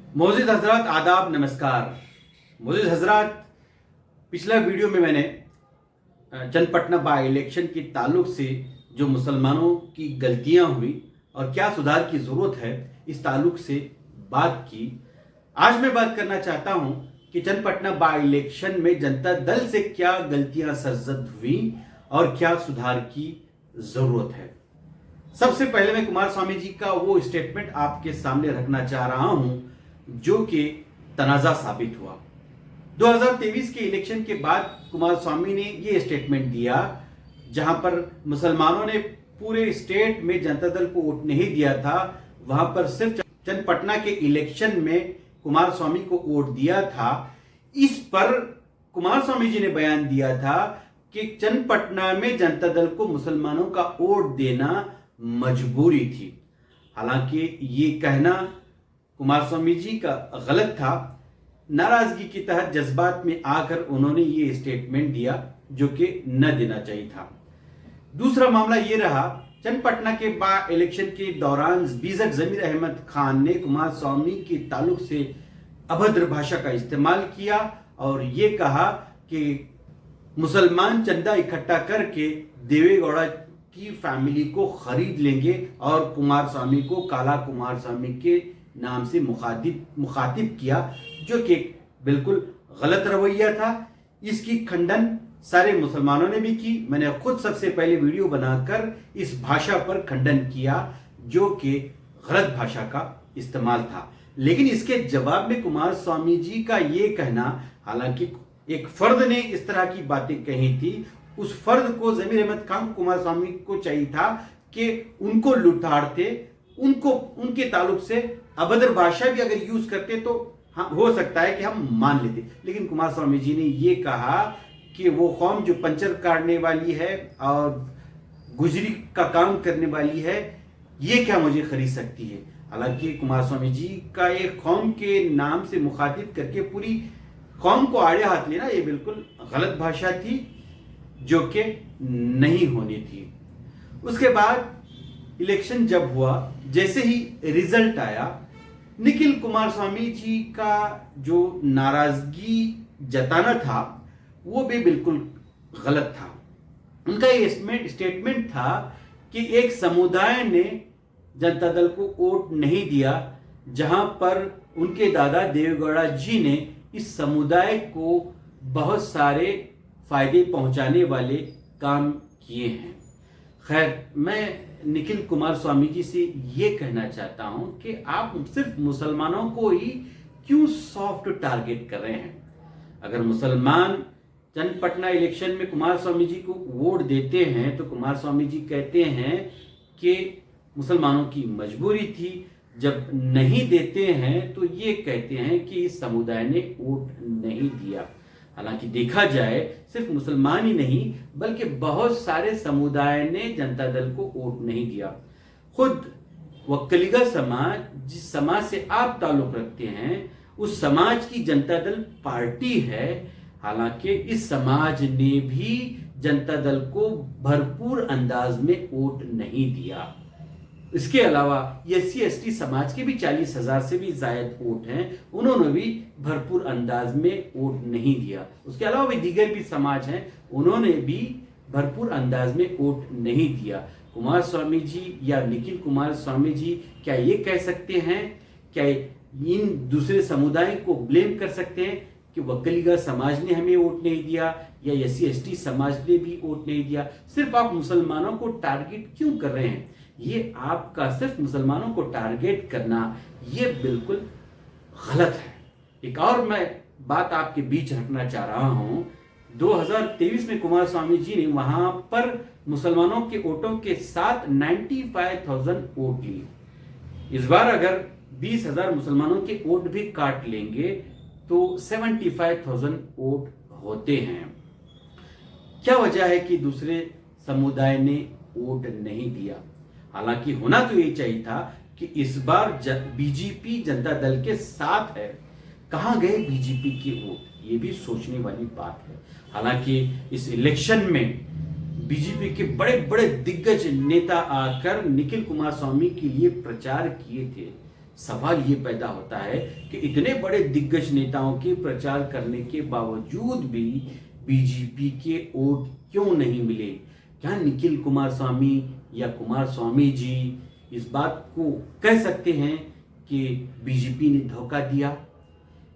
मोअज़्ज़िज़ हज़रात, आदाब, नमस्कार। मोअज़्ज़िज़ हज़रात, पिछला वीडियो में मैंने चन्नपटना बाई इलेक्शन के ताल्लुक से जो मुसलमानों की गलतियां हुई और क्या सुधार की ज़रूरत है, इस ताल्लुक से बात की। आज मैं बात करना चाहता हूं कि चन्नपटना बाई इलेक्शन में जनता दल से क्या गलतियां सरजद हुई और क्या सुधार की ज़रूरत है। सबसे पहले मैं कुमारस्वामी जी का वो स्टेटमेंट आपके सामने रखना चाह रहा हूं जो कि तनाज़ा साबित हुआ। 2023 के इलेक्शन के बाद कुमारस्वामी ने ये स्टेटमेंट दिया, जहां पर मुसलमानों ने पूरे स्टेट में जनता दल को वोट नहीं दिया था, वहां पर सिर्फ चन्नपटना के इलेक्शन में कुमारस्वामी को वोट दिया था। इस पर कुमारस्वामी जी ने बयान दिया था कि चन्नपटना में जनता दल को मुसलमानों का वोट देना मजबूरी थी। हालांकि ये कहना कुमारस्वामी जी का गलत था। नाराजगी के तहत जज्बात में आकर उन्होंने ये स्टेटमेंट दिया जो कि न देना चाहिए था। दूसरा मामला ये रहा, चन्नपटना के बाई इलेक्शन के दौरान बीजक जमीर अहमद खान ने कुमारस्वामी के ताल्लुक से अभद्र भाषा का इस्तेमाल किया और ये कहा कि मुसलमान चंदा इकट्ठा करके देवेगौड़ा की फैमिली को खरीद लेंगे और कुमारस्वामी को काला कुमारस्वामी के नाम से मुखातिब किया, जो कि बिल्कुल गलत रवैया था। इसकी खंडन सारे मुसलमानों ने भी की। मैंने खुद सबसे पहले वीडियो बनाकर इस भाषा पर खंडन किया जो कि गलत भाषा का इस्तेमाल था। लेकिन इसके जवाब में कुमारस्वामी जी का ये कहना, हालांकि एक फर्द ने इस तरह की बातें कही थी, उस फर्द को जमीर अहमद खान कुमारस्वामी को चाहिए था कि उनको लुटाड़ते, उनको उनके ताल्लुक से अभद्र भाषा भी अगर यूज करते तो हाँ, हो सकता है कि हम मान लेते। लेकिन कुमारस्वामी जी ने ये कहा कि वो कौम जो पंचर काटने वाली है और गुजरी का काम करने वाली है, ये क्या मुझे खरीद सकती है। हालांकि कुमारस्वामी जी का एक कौम के नाम से मुखातिब करके पूरी कौम को आड़े हाथ लेना, ये बिल्कुल गलत भाषा थी जो कि नहीं होनी थी। उसके बाद इलेक्शन जब हुआ, जैसे ही रिजल्ट आया, निखिल कुमारस्वामी जी का जो नाराजगी जताना था वो भी बिल्कुल गलत था। उनका ये स्टेटमेंट था कि एक समुदाय ने जनता दल को वोट नहीं दिया, जहां पर उनके दादा देवेगौड़ा जी ने इस समुदाय को बहुत सारे फायदे पहुंचाने वाले काम किए हैं। खैर, मैं निखिल कुमारस्वामी जी से ये कहना चाहता हूं कि आप सिर्फ मुसलमानों को ही क्यों सॉफ्ट टारगेट कर रहे हैं। अगर मुसलमान चन्नपटना इलेक्शन में कुमारस्वामी जी को वोट देते हैं तो कुमारस्वामी जी कहते हैं कि मुसलमानों की मजबूरी थी, जब नहीं देते हैं तो ये कहते हैं कि इस समुदाय ने वोट नहीं दिया। हालांकि देखा जाए सिर्फ मुसलमान ही नहीं बल्कि बहुत सारे समुदाय ने जनता दल को वोट नहीं दिया। खुद वक्कलीगा समाज, जिस समाज से आप ताल्लुक रखते हैं, उस समाज की जनता दल पार्टी है। हालांकि इस समाज ने भी जनता दल को भरपूर अंदाज में वोट नहीं दिया। इसके अलावा एससी एसटी समाज के भी 40,000 से भी ज्यादा वोट हैं, उन्होंने भी भरपूर अंदाज में वोट नहीं दिया। उसके अलावा भी दीगर भी समाज हैं, उन्होंने भी भरपूर अंदाज में वोट नहीं दिया। कुमारस्वामी जी या निखिल कुमारस्वामी जी क्या ये कह सकते हैं, क्या इन दूसरे समुदाय को ब्लेम कर सकते हैं कि वक्कलीगा समाज ने हमें वोट नहीं दिया या एससी एसटी समाज ने भी वोट नहीं दिया। सिर्फ आप मुसलमानों को टारगेट क्यों कर रहे हैं। ये आपका सिर्फ मुसलमानों को टारगेट करना ये बिल्कुल गलत है। एक और मैं बात आपके बीच रखना चाह रहा हूं, 2023 में कुमारस्वामी जी ने वहां पर मुसलमानों के वोटों के साथ 95,000 वोट लिए। इस बार अगर 20,000 मुसलमानों के वोट भी काट लेंगे तो 75,000 वोट होते हैं। क्या वजह है कि दूसरे समुदाय ने वोट नहीं दिया। हालांकि होना तो ये चाहिए था कि इस बार बीजेपी जनता दल के साथ है। कहां गए बीजेपी के वोट, ये भी सोचने वाली बात है। हालांकि इस इलेक्शन में बीजेपी के बड़े बड़े दिग्गज नेता आकर निखिल कुमारस्वामी के लिए प्रचार किए थे। सवाल ये पैदा होता है कि इतने बड़े दिग्गज नेताओं के प्रचार करने के बावजूद भी बीजेपी के वोट क्यों नहीं मिले? क्या निखिल कुमारस्वामी या कुमारस्वामी जी इस बात को कह सकते हैं कि बीजेपी ने धोखा दिया,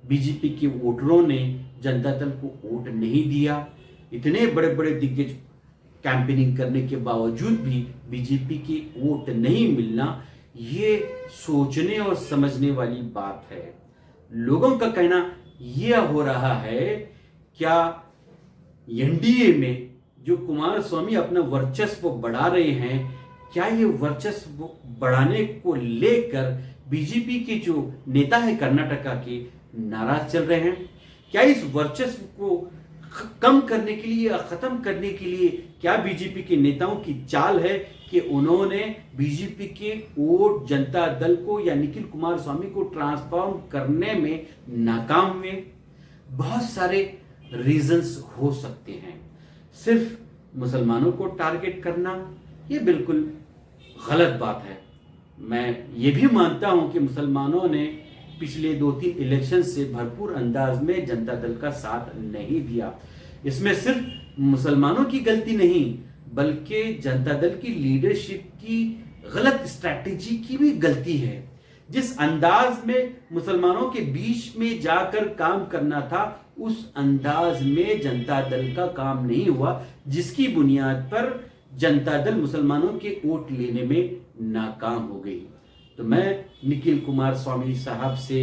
बीजेपी के वोटरों ने जनता दल को वोट नहीं दिया? इतने बड़े बड़े दिग्गज कैंपेनिंग करने के बावजूद भी बीजेपी के वोट नहीं मिलना, ये सोचने और समझने वाली बात है। लोगों का कहना यह हो रहा है, क्या एनडीए में जो कुमारस्वामी अपना वर्चस्व बढ़ा रहे हैं, क्या ये वर्चस्व बढ़ाने को लेकर बीजेपी के जो नेता है कर्नाटका के नाराज चल रहे हैं? क्या इस वर्चस्व को कम करने के लिए या खत्म करने के लिए क्या बीजेपी के नेताओं की चाल है कि उन्होंने बीजेपी के वोट जनता दल को या निखिल कुमारस्वामी को ट्रांसफॉर्म करने में नाकाम हुए? बहुत सारे रीजंस हो सकते हैं। सिर्फ मुसलमानों को टारगेट करना ये बिल्कुल गलत बात है। मैं ये भी मानता हूं कि मुसलमानों ने पिछले 2-3 इलेक्शन से भरपूर अंदाज में जनता दल का साथ नहीं दिया। इसमें सिर्फ मुसलमानों की गलती नहीं, बल्कि जनता दल की लीडरशिप की गलत स्ट्रैटेजी की भी गलती है। जिस अंदाज में मुसलमानों के बीच में जाकर काम करना था, उस अंदाज में जनता दल का काम नहीं हुआ, जिसकी बुनियाद पर जनता दल मुसलमानों के वोट लेने में नाकाम हो गई। तो मैं निखिल कुमारस्वामी साहब से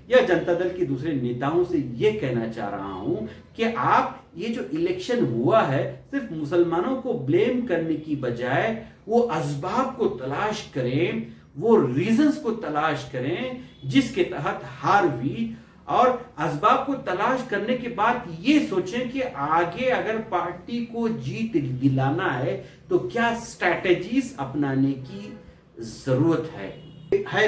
या जनता दल के दूसरे नेताओं से यह कहना चाह रहा हूं कि आप ये जो इलेक्शन हुआ है, सिर्फ मुसलमानों को ब्लेम करने की बजाय वो असबाब को तलाश करें, वो रीजंस को तलाश करें जिसके तहत हार हुई, और असबाब को तलाश करने के बाद ये सोचें कि आगे अगर पार्टी को जीत दिलाना है तो क्या स्ट्रैटेजीज अपनाने की जरूरत है।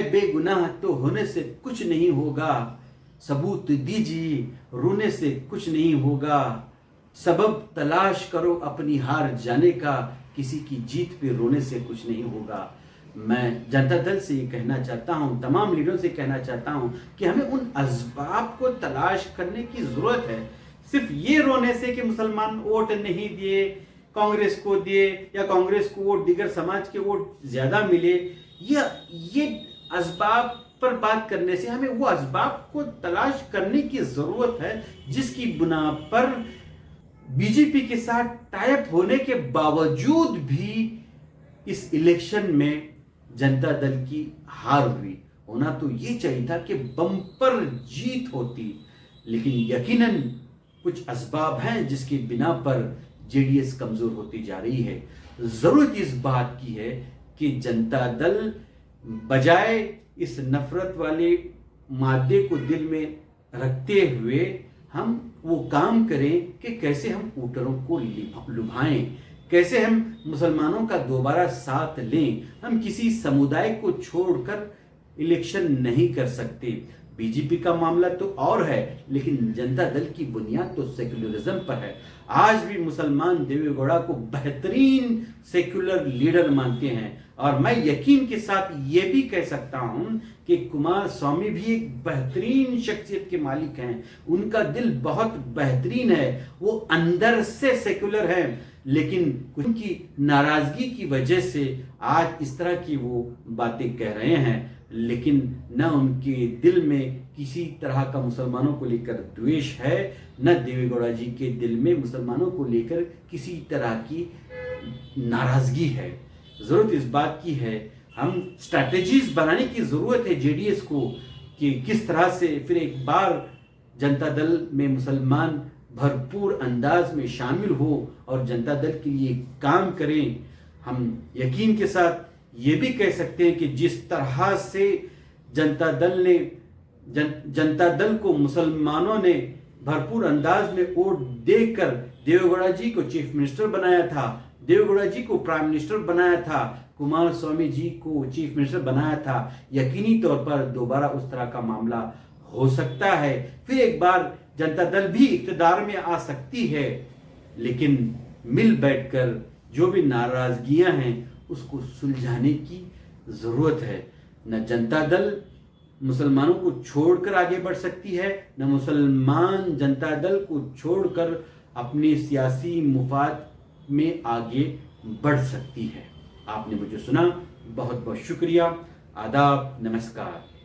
बेगुनाह तो होने से कुछ नहीं होगा, सबूत दीजिए रोने से कुछ नहीं होगा, सबब तलाश करो अपनी हार जाने का, किसी की जीत पे रोने से कुछ नहीं होगा। मैं जनता दल से ये कहना चाहता हूँ, तमाम लीडरों से कहना चाहता हूँ कि हमें उन असबाब को तलाश करने की जरूरत है। सिर्फ ये रोने से कि मुसलमान वोट नहीं दिए, कांग्रेस को दिए या कांग्रेस को वोट दीगर समाज के वोट ज्यादा मिले, ये असबाब पर बात करने से हमें वो असबाब को तलाश करने की जरूरत है जिसकी बुना पर बीजेपी के साथ टाइप होने के बावजूद भी इस इलेक्शन में जनता दल की हार हुई। होना तो ये चाहिए था कि बम्पर जीत होती, लेकिन यकीनन कुछ असबाब हैं जिसकी बिना पर जेडीएस कमजोर होती जा रही है। जरूरत इस बात की है कि जनता दल बजाय इस नफरत वाले मादे को दिल में रखते हुए हम वो काम करें कि कैसे हम वोटरों को लुभाएं, कैसे हम मुसलमानों का दोबारा साथ लें। हम किसी समुदाय को छोड़कर इलेक्शन नहीं कर सकते। बीजेपी का मामला तो और है, लेकिन जनता दल की बुनियाद तो सेक्युलरिज्म पर है। आज भी मुसलमान देवेगौड़ा को बेहतरीन सेक्युलर लीडर मानते हैं, और मैं यकीन के साथ ये भी कह सकता हूं कि कुमारस्वामी भी एक बेहतरीन शख्सियत के मालिक हैं। उनका दिल बहुत बेहतरीन है, वो अंदर से सेक्युलर है, लेकिन उनकी नाराजगी की वजह से आज इस तरह की वो बातें कह रहे हैं। लेकिन न उनके दिल में किसी तरह का मुसलमानों को लेकर द्वेष है, न देवेगौड़ा जी के दिल में मुसलमानों को लेकर किसी तरह की नाराजगी है। जरूरत इस बात की है, हम स्ट्रैटेजीज बनाने की जरूरत है जेडीएस को कि किस तरह से फिर एक बार जनता दल में मुसलमान भरपूर अंदाज में शामिल हो और जनता दल के लिए काम करें। हम यकीन के साथ ये भी कह सकते हैं कि जिस तरह से जनता दल को मुसलमानों ने भरपूर अंदाज में वोट देकर देवेगौड़ा जी को चीफ मिनिस्टर बनाया था, देवेगौड़ा जी को प्राइम मिनिस्टर बनाया था, कुमारस्वामी जी को चीफ मिनिस्टर बनाया था, यकीनी तौर पर दोबारा उस तरह का मामला हो सकता है। फिर एक बार जनता दल भी इख्तिदार में आ सकती है, लेकिन मिल बैठकर जो भी नाराजगियां हैं उसको सुलझाने की जरूरत है। न जनता दल मुसलमानों को छोड़कर आगे बढ़ सकती है, न मुसलमान जनता दल को छोड़कर अपने सियासी मुफाद में आगे बढ़ सकती है। आपने मुझे सुना, बहुत बहुत शुक्रिया। आदाब, नमस्कार।